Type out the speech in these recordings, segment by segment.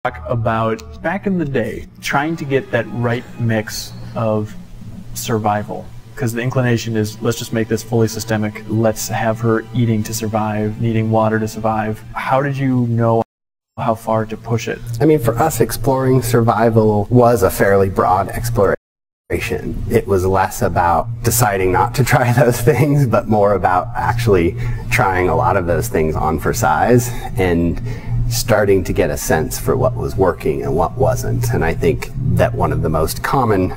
about back in the day, trying to get that right mix of survival. Because the inclination is, let's just make this fully systemic. Let's have her eating to survive, needing water to survive. How did you know how far to push it? I mean, for us, exploring survival was a fairly broad exploration. It was less about deciding not to try those things, but more about actually trying a lot of those things on for size and starting to get a sense for what was working and what wasn't. And I think that one of the most common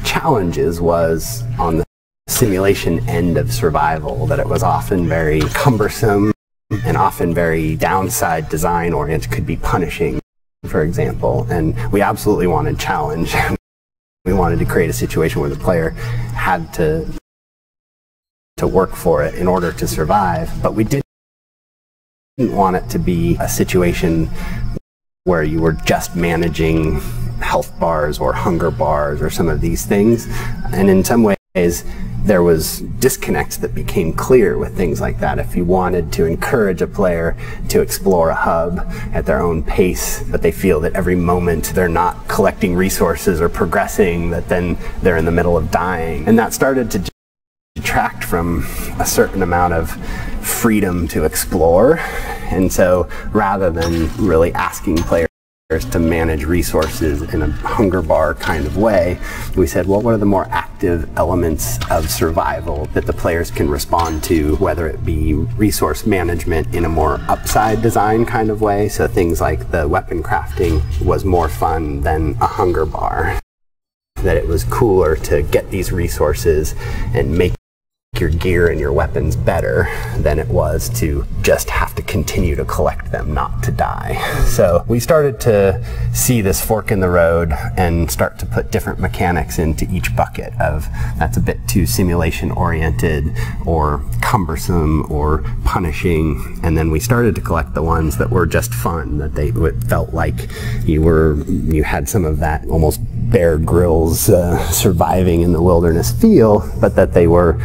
challenges was on the simulation end of survival, that it was often very cumbersome and often very downside design oriented, could be punishing, for example. And we absolutely wanted challenge. We wanted to create a situation where the player had to work for it in order to survive, but we didn't want it to be a situation where you were just managing health bars or hunger bars or some of these things. And in some ways, there was disconnects that became clear with things like that. If you wanted to encourage a player to explore a hub at their own pace, but they feel that every moment they're not collecting resources or progressing, that then they're in the middle of dying. And that started to detract from a certain amount of freedom to explore. And so rather than really asking players to manage resources in a hunger bar kind of way, we said, well, what are the more active elements of survival that the players can respond to, whether it be resource management in a more upside design kind of way. So things like the weapon crafting was more fun than a hunger bar, that it was cooler to get these resources and make your gear and your weapons better than it was to just have to continue to collect them, not to die. So we started to see this fork in the road and start to put different mechanics into each bucket of, that's a bit too simulation oriented or cumbersome or punishing, and then we started to collect the ones that were just fun, that they felt like you had some of that almost Bear Grylls surviving in the wilderness feel, but that they were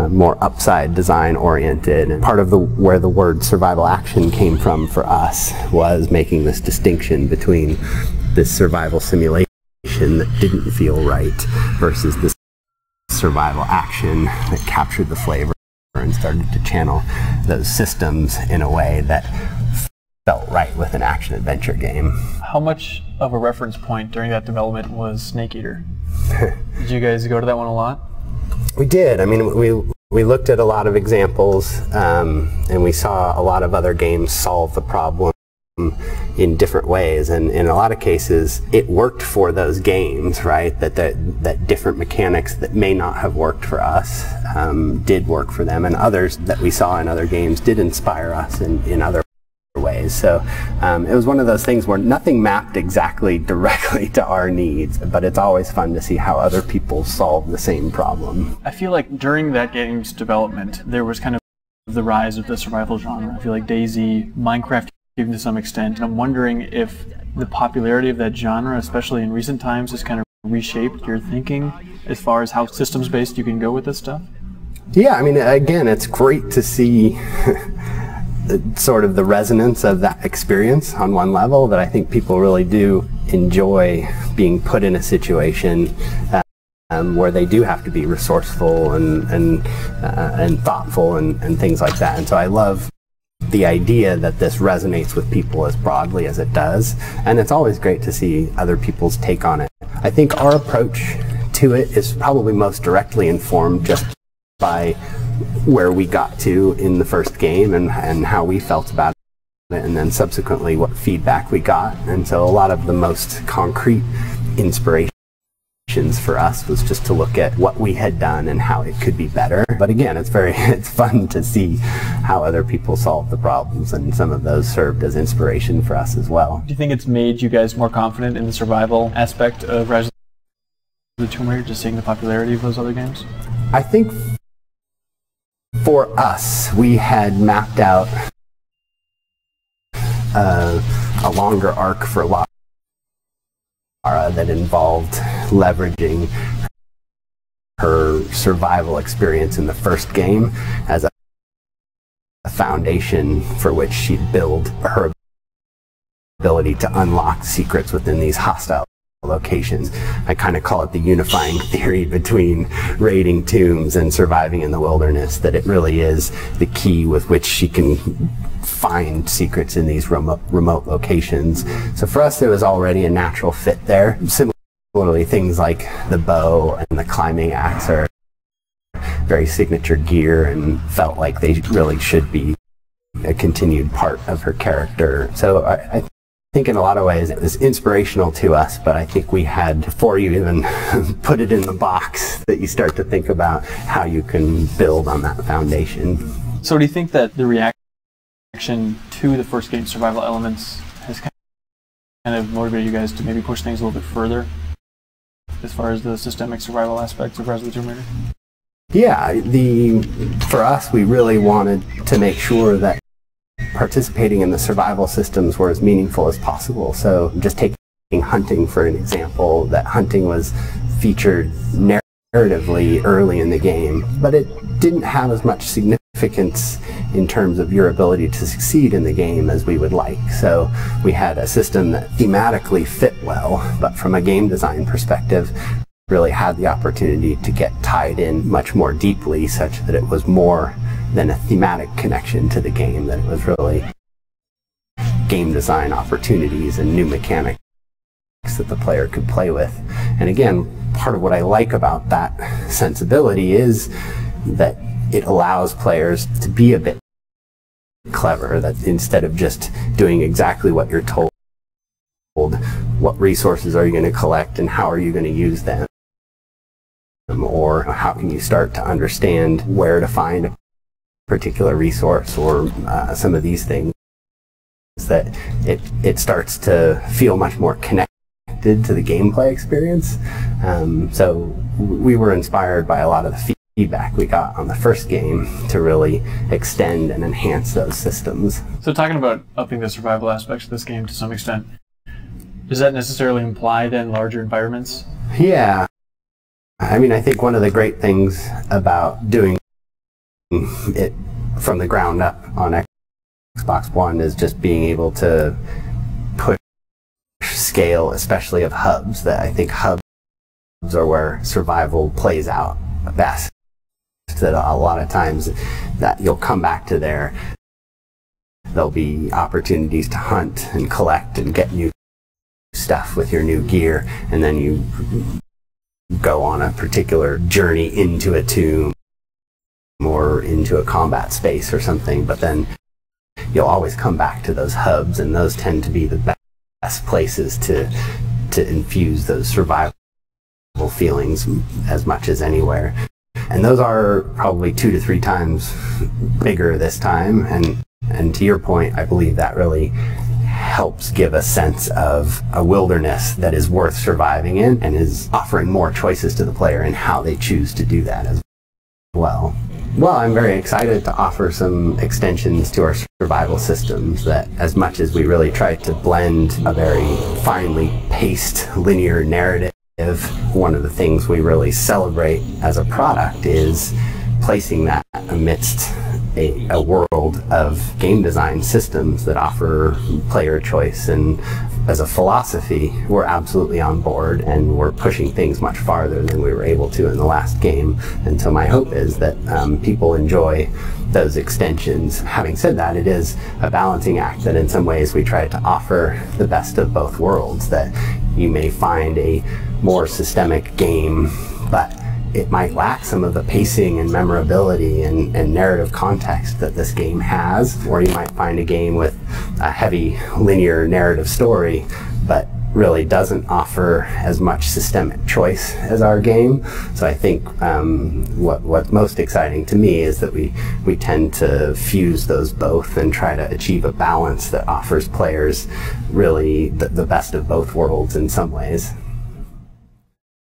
more upside design oriented. And part of where the word survival action came from for us was making this distinction between this survival simulation that didn't feel right versus this survival action that captured the flavor and started to channel those systems in a way that felt right with an action adventure game. How much of a reference point during that development was Snake Eater? Did you guys go to that one a lot? We did. I mean, we looked at a lot of examples, and we saw a lot of other games solve the problem in different ways, and in a lot of cases it worked for those games, right? That different mechanics that may not have worked for us did work for them, and others that we saw in other games did inspire us in other ways. So it was one of those things where nothing mapped exactly directly to our needs, but it's always fun to see how other people solve the same problem. I feel like during that game's development, there was kind of the rise of the survival genre. I feel like DayZ, Minecraft even to some extent, and I'm wondering if the popularity of that genre, especially in recent times, has kind of reshaped your thinking as far as how systems-based you can go with this stuff? Yeah, I mean, again, it's great to see sort of the resonance of that experience on one level, that I think people really do enjoy being put in a situation where they do have to be resourceful and thoughtful and things like that. And so I love the idea that this resonates with people as broadly as it does, and it's always great to see other people's take on it. I think our approach to it is probably most directly informed just by where we got to in the first game and how we felt about it, and then subsequently what feedback we got. And so a lot of the most concrete inspirations for us was just to look at what we had done and how it could be better. But again, it's fun to see how other people solve the problems, and some of those served as inspiration for us as well. Do you think it's made you guys more confident in the survival aspect of Rise of the Tomb Raider, just seeing the popularity of those other games? I think for us, we had mapped out a longer arc for Lara that involved leveraging her survival experience in the first game as a foundation for which she'd build her ability to unlock secrets within these hostile locations. I kind of call it the unifying theory between raiding tombs and surviving in the wilderness, that it really is the key with which she can find secrets in these remote locations. So for us, there was already a natural fit there. Similarly, things like the bow and the climbing axe are very signature gear and felt like they really should be a continued part of her character. So I think in a lot of ways it was inspirational to us, but I think we had, before you even put it in the box, that you start to think about how you can build on that foundation. So do you think that the reaction to the first game's survival elements has kind of motivated you guys to maybe push things a little bit further as far as the systemic survival aspects of Rise of the Tomb Raider? Yeah, for us, we really wanted to make sure that participating in the survival systems were as meaningful as possible. So just taking hunting for an example, that hunting was featured narratively early in the game, but it didn't have as much significance in terms of your ability to succeed in the game as we would like. So we had a system that thematically fit well, but from a game design perspective, really had the opportunity to get tied in much more deeply, such that it was more than a thematic connection to the game, that it was really game design opportunities and new mechanics that the player could play with. And again, part of what I like about that sensibility is that it allows players to be a bit clever, that instead of just doing exactly what you're told, what resources are you going to collect and how are you going to use them, or how can you start to understand where to find a particular resource, or some of these things, that it starts to feel much more connected to the gameplay experience. So we were inspired by a lot of the feedback we got on the first game to really extend and enhance those systems. So talking about upping the survival aspects of this game to some extent, does that necessarily imply then larger environments? Yeah. I mean, I think one of the great things about doing it from the ground up on Xbox One is just being able to push scale, especially of hubs. That I think hubs are where survival plays out best. That a lot of times that you'll come back to there, there'll be opportunities to hunt and collect and get new stuff with your new gear, and then you go on a particular journey into a tomb or into a combat space or something, but then you'll always come back to those hubs, and those tend to be the best places to infuse those survival feelings as much as anywhere. And those are probably 2 to 3 times bigger this time, and to your point, I believe that really helps give a sense of a wilderness that is worth surviving in, and is offering more choices to the player in how they choose to do that as well. Well, I'm very excited to offer some extensions to our survival systems, that as much as we really try to blend a very finely paced linear narrative, one of the things we really celebrate as a product is placing that amidst a world of game design systems that offer player choice. And as a philosophy, we're absolutely on board, and we're pushing things much farther than we were able to in the last game. And so my hope is that people enjoy those extensions. Having said that, it is a balancing act, that in some ways we try to offer the best of both worlds, that you may find a more systemic game, but it might lack some of the pacing and memorability and narrative context that this game has. Or you might find a game with a heavy linear narrative story, but really doesn't offer as much systemic choice as our game. So I think what's most exciting to me is that we tend to fuse those both and try to achieve a balance that offers players really the best of both worlds in some ways.